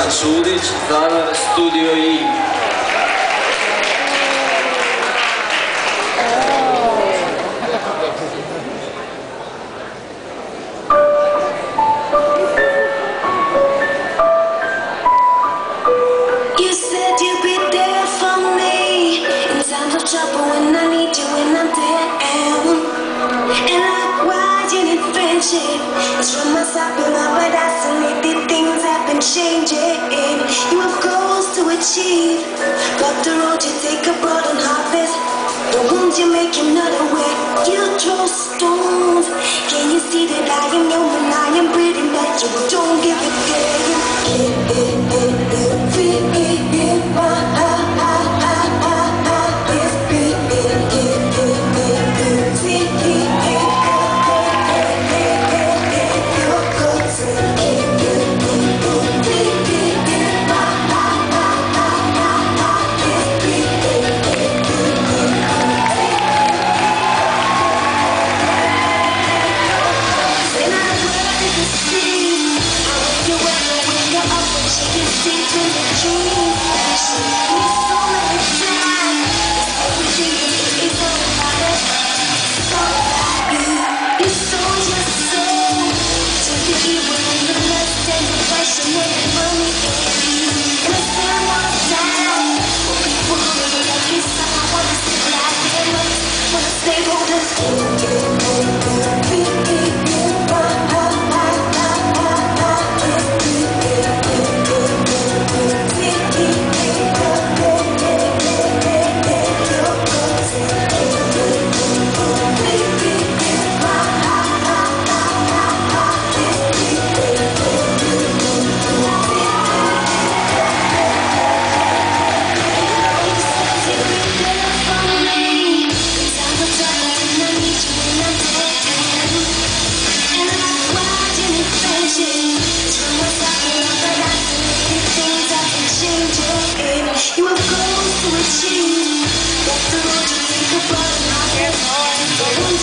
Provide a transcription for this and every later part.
Milan Šudić, Zanar, Studio I. You said you'd be there for me in times of trouble when I need you when I'm down. And likewise you need friendship. It's from my side, but isolated things have been changing. You have goals to achieve, but the road you take a broad and harvest. The wounds you make, you're not aware. You throw stones. Can you see that I am human? I am breathing, that you don't give a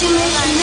you make